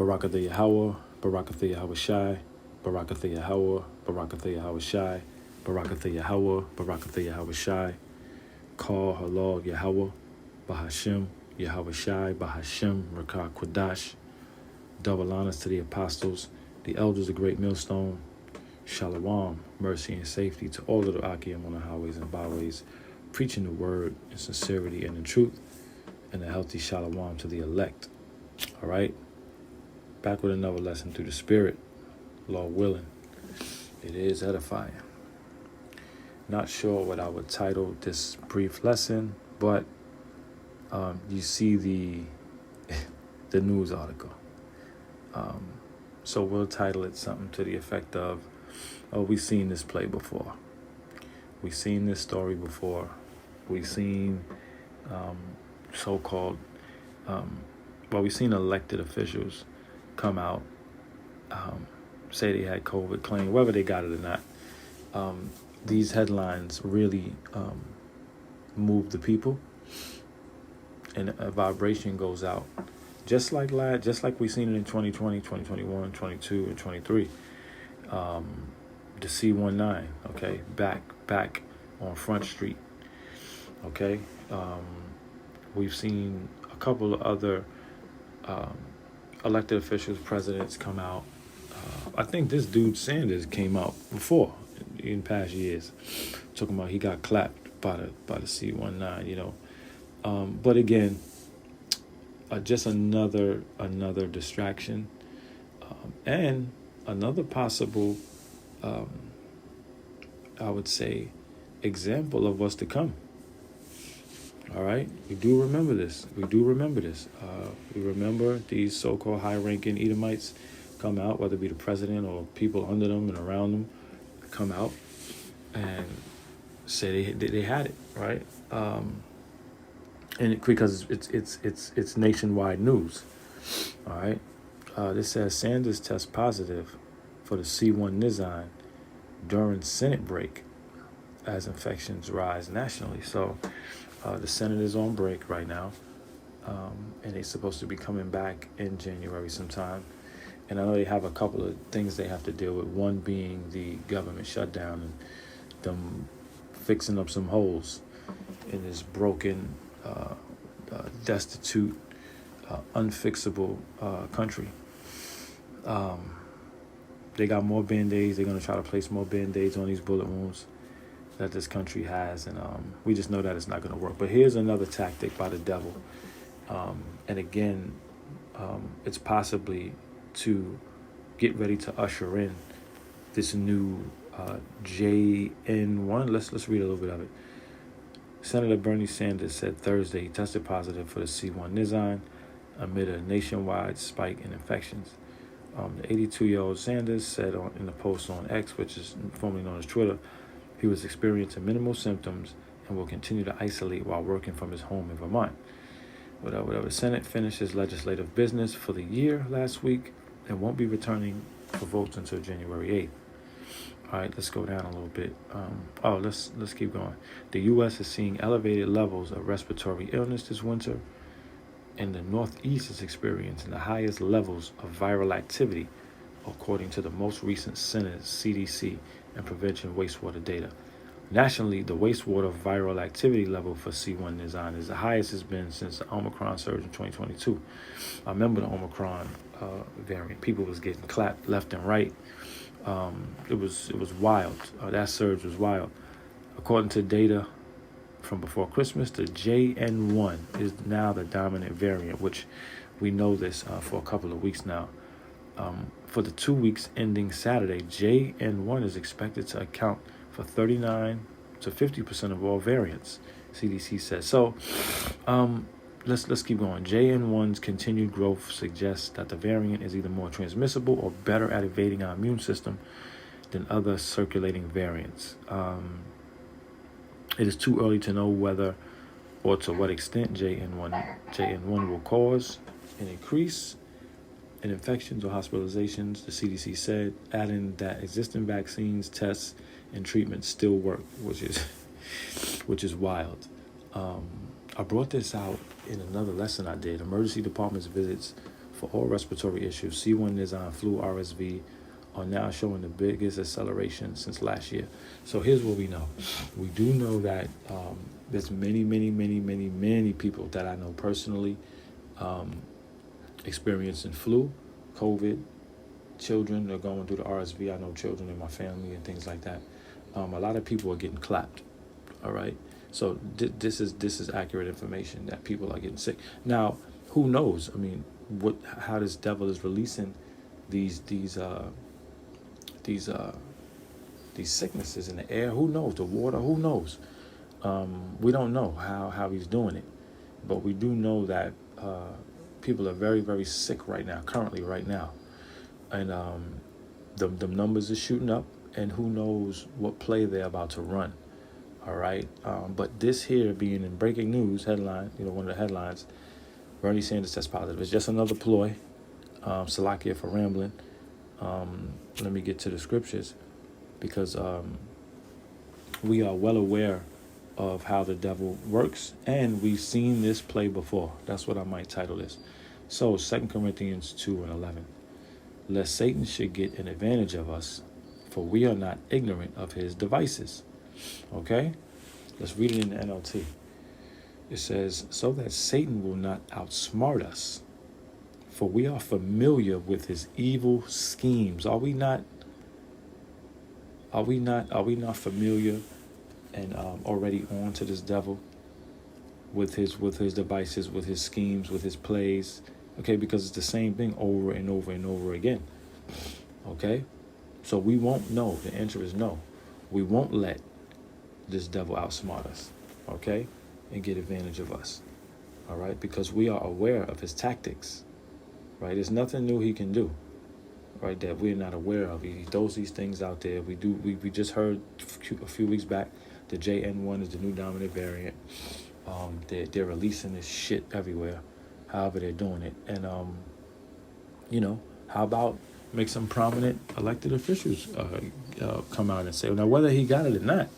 Barakatha Yahweh, Barakatha Yahweh Shai, Barakatha Yahweh, Barakatha Yahweh Shai, Barakatha Yahweh, Barakatha Yahweh Shai, Call Halal Yahweh, Bahashem, Yahweh Shai, Bahashem, Rakah Quadash. Double honors to the apostles, the elders of Great Millstone. Shalom, mercy and safety to all of the Akim on the highways and byways, preaching the word in sincerity and in truth, and a healthy shalom to the elect. All right, back with another lesson through the Spirit, Lord willing. It is edifying. Not sure what I would title this brief lesson, but you see the news article. So we'll title it something to the effect of, we've seen this play before. We've seen this story before. We've seen so-called, we've seen elected officials come out, say they had COVID, claim whether they got it or not. These headlines really move the people, and a vibration goes out. Just like we've seen it in 2020, 2021, 22, and 23. The C-19, okay, back on Front Street, okay. We've seen a couple of other elected officials, presidents come out. I think this dude Sanders came out before in past years, talking about he got clapped by the C-19, you know. But again, just another distraction, and another possible, I would say, example of what's to come. All right, we do remember this. We remember these so-called high-ranking Edomites come out, whether it be the president or people under them and around them, come out and say they had it, right? And because it's nationwide news. All right. This says Sanders tests positive for the C1 Nizan during Senate break as infections rise nationally. So the Senate is on break right now, and they're supposed to be coming back in January sometime. And I know they have a couple of things they have to deal with, one being the government shutdown and them fixing up some holes in this broken, destitute, unfixable country. They got more Band-Aids. They're going to try to place more Band-Aids on these bullet wounds that this country has, and we just know that it's not going to work. But here's another tactic by the devil, and again, it's possibly to get ready to usher in this new JN1. Let's read a little bit of it. Senator Bernie Sanders said Thursday he tested positive for the C1 Nizan amid a nationwide spike in infections. The 82-year-old Sanders said in the post on X, which is formerly known as Twitter, he was experiencing minimal symptoms and will continue to isolate while working from his home in Vermont. Whatever. The Senate finished his legislative business for the year last week and won't be returning for votes until January 8th. All right, let's go down a little bit. Let's keep going. The U.S. is seeing elevated levels of respiratory illness this winter, and the Northeast is experiencing the highest levels of viral activity, according to the most recent Centers CDC and Prevention wastewater data. Nationally, the wastewater viral activity level for C1 Nizan is the highest it's been since the Omicron surge in 2022. I remember the Omicron variant. People was getting clapped left and right. It was wild. That surge was wild. According to data from before Christmas, the JN1 is now the dominant variant, which we know this for a couple of weeks now. For the 2 weeks ending Saturday, JN1 is expected to account for 39 to 50% of all variants, CDC says. So let's keep going. JN1's continued growth suggests that the variant is either more transmissible or better at evading our immune system than other circulating variants. It is too early to know whether or to what extent JN1 will cause an increase in infections or hospitalizations, the CDC said, adding that existing vaccines, tests, and treatments still work, which is wild. I brought this out in another lesson I did, emergency departments visits for all respiratory issues. C1 Nisan, flu, RSV are now showing the biggest acceleration since last year. So here's what we know. We do know that there's many people that I know personally experiencing flu, COVID. Children are going through the RSV. I know children in my family and things like that. A lot of people are getting clapped. All right. So this is accurate information that people are getting sick. Now, who knows? I mean, how this devil is releasing these sicknesses in the air? Who knows? The water? Who knows? We don't know how he's doing it, but we do know that people are very sick right now, currently right now, and the numbers are shooting up, and who knows what play they're about to run. All right, but this here being in breaking news headline, one of the headlines, Bernie Sanders tests positive. It's just another ploy. Salakia for rambling. Let me get to the scriptures, because we are well aware of how the devil works, and we've seen this play before. That's what I might title this. So 2 Corinthians 2:11. Lest Satan should get an advantage of us, for we are not ignorant of his devices. Okay? Let's read it in the NLT. It says, so that Satan will not outsmart us, for we are familiar with his evil schemes. Are we not familiar and already on to this devil with his devices, with his schemes, with his plays? Okay, because it's the same thing over and over and over again. Okay? So we won't know. The answer is no. We won't let this devil outsmart us, okay, and get advantage of us, all right, because we are aware of his tactics, right? There's nothing new he can do, right, that we're not aware of. He throws these things out there. We just heard a few weeks back the JN1 is the new dominant variant. They're releasing this shit everywhere, however they're doing it. And how about make some prominent elected officials come out and say, now whether he got it or not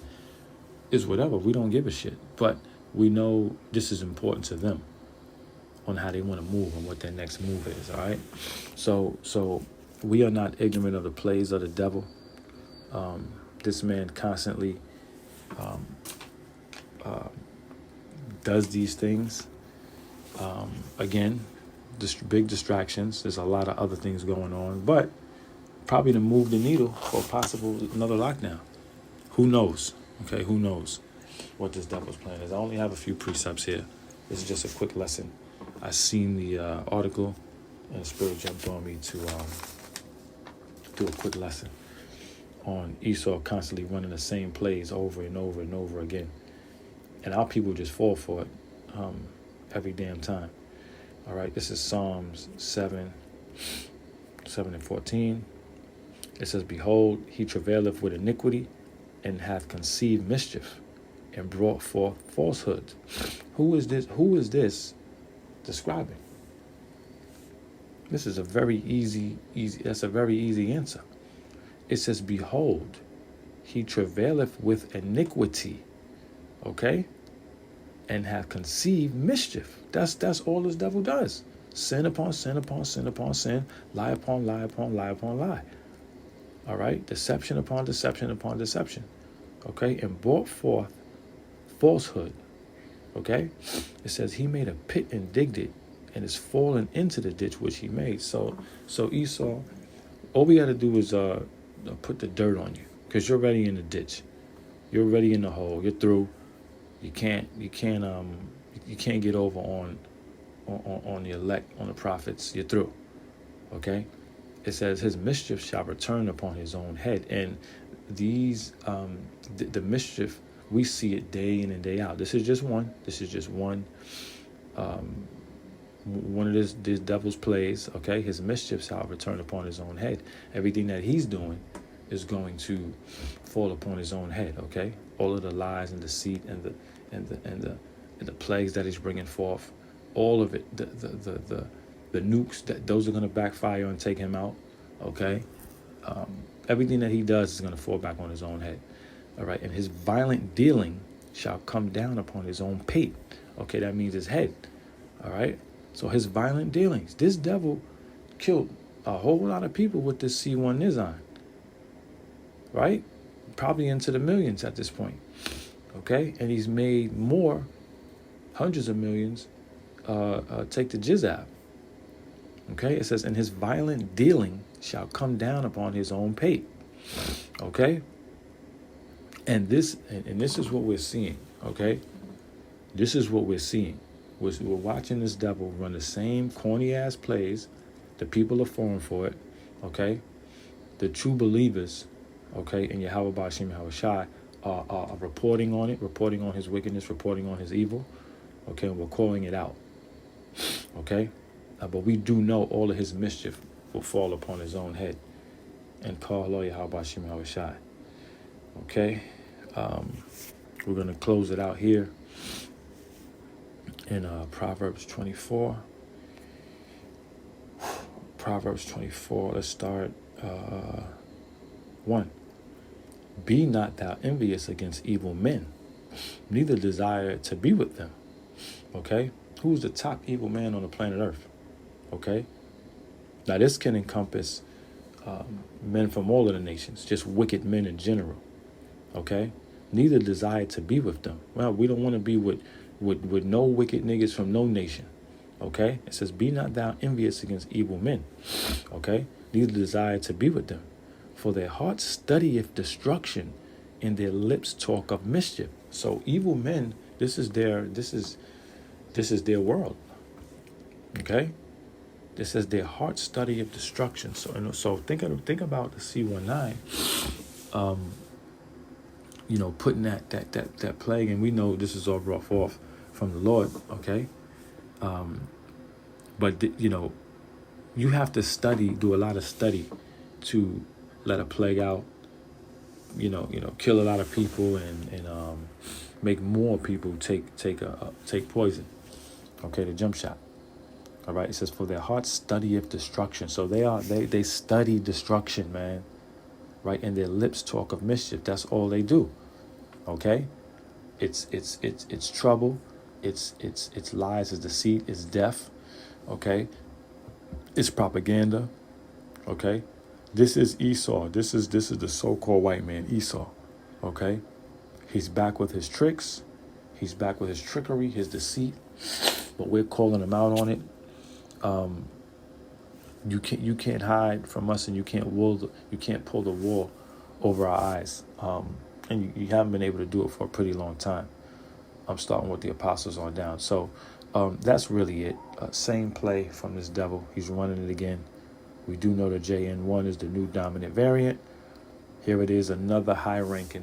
is whatever. We don't give a shit. But we know this is important to them on how they want to move and what their next move is, all right? So we are not ignorant of the plays of the devil. This man constantly does these things. Again, big distractions. There's a lot of other things going on, but probably to move the needle for possible another lockdown. Who knows? Okay, who knows what this devil's plan is? I only have a few precepts here. This is just a quick lesson. I seen the article, and the Spirit jumped on me to do a quick lesson on Esau constantly running the same plays over and over and over again. And our people just fall for it every damn time. All right, this is Psalms 7 and 14. It says, behold, he travaileth with iniquity, and hath conceived mischief, and brought forth falsehood. Who is this describing? This is a very easy, that's a very easy answer. It says, behold, he travaileth with iniquity, okay? And hath conceived mischief. That's all this devil does. Sin upon sin upon sin upon sin, lie upon lie upon lie upon lie. All right? Deception upon deception upon deception. Okay? And brought forth falsehood. Okay? It says he made a pit and digged it, and is fallen into the ditch which he made. So Esau, all we got to do is put the dirt on you, because you're already in the ditch. You're already in the hole. You're through. You can't get over on the elect, on the prophets. You're through. Okay? It says his mischief shall return upon his own head. And these the mischief, we see it day in and day out. This is just one of this devil's plays. Okay? His mischief shall return upon his own head. Everything that he's doing is going to fall upon his own head. Okay? All of the lies and deceit and the plagues that he's bringing forth, all of it, the nukes, those are going to backfire and take him out. Okay? Everything that he does is going to fall back on his own head. All right? And his violent dealing shall come down upon his own pate. Okay? That means his head. All right? So his violent dealings. This devil killed a whole lot of people with this C1 Nizam, right? Probably into the millions at this point, okay? And he's made more, hundreds of millions, take the jizab, okay? It says, and his violent dealing shall come down upon his own pate, okay? And this is what we're seeing, okay? This is what we're seeing. We're watching this devil run the same corny-ass plays. The people are falling for it, okay? The true believers, okay, in Yahweh Ba'ashim Yahweh Shai are reporting on it, reporting on his wickedness, reporting on his evil, okay? And we're calling it out, okay? But we do know all of his mischief will fall upon his own head. And call Yahweh Ba'ashim Yahweh Shai, okay? We're going to close it out here in Proverbs 24. Proverbs 24, let's start 1. Be not thou envious against evil men, neither desire to be with them. Okay? Who's the top evil man on the planet Earth? Okay? Now this can encompass men from all of the nations, just wicked men in general. Okay? Neither desire to be with them. Well, we don't want to be with no wicked niggas from no nation. Okay? It says, be not thou envious against evil men. Okay? Neither desire to be with them. For their hearts studieth destruction, and their lips talk of mischief. So evil men, this is their world. Okay? This says their hearts studieth destruction. So think about the C19, putting that plague, and we know this is all brought forth from the Lord, okay? But you have to do a lot of study to let a plague out, kill a lot of people and make more people take poison, okay, the jump shot. All right, it says, for their hearts studieth destruction. So they study destruction, man, right? And their lips talk of mischief. That's all they do, okay? It's trouble. It's lies, it's deceit, it's death, okay? It's propaganda, okay? This is Esau. This is the so-called white man, Esau, okay? He's back with his tricks. He's back with his trickery, his deceit, but we're calling him out on it. You can't hide from us, and you can't pull the wool over our eyes. And you haven't been able to do it for a pretty long time. I'm starting with the apostles on down. So that's really it. Same play from this devil. He's running it again. We do know the JN1 is the new dominant variant. Here it is, another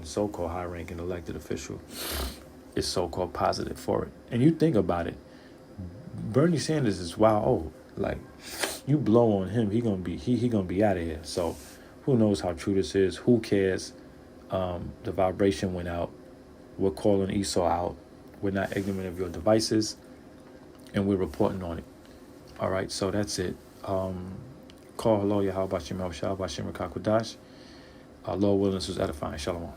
so-called high-ranking elected official is so-called positive for it. And you think about it, Bernie Sanders is old. Like, you blow on him, he gonna be out of here. So who knows how true this is? Who cares? The vibration went out. We're calling Esau out. We're not ignorant of your devices, and we're reporting on it. All right, so that's it. Call hello, Yahweh Bashim El Shah Bashim Rakakudash. Lord willing, this was edifying. Shalom.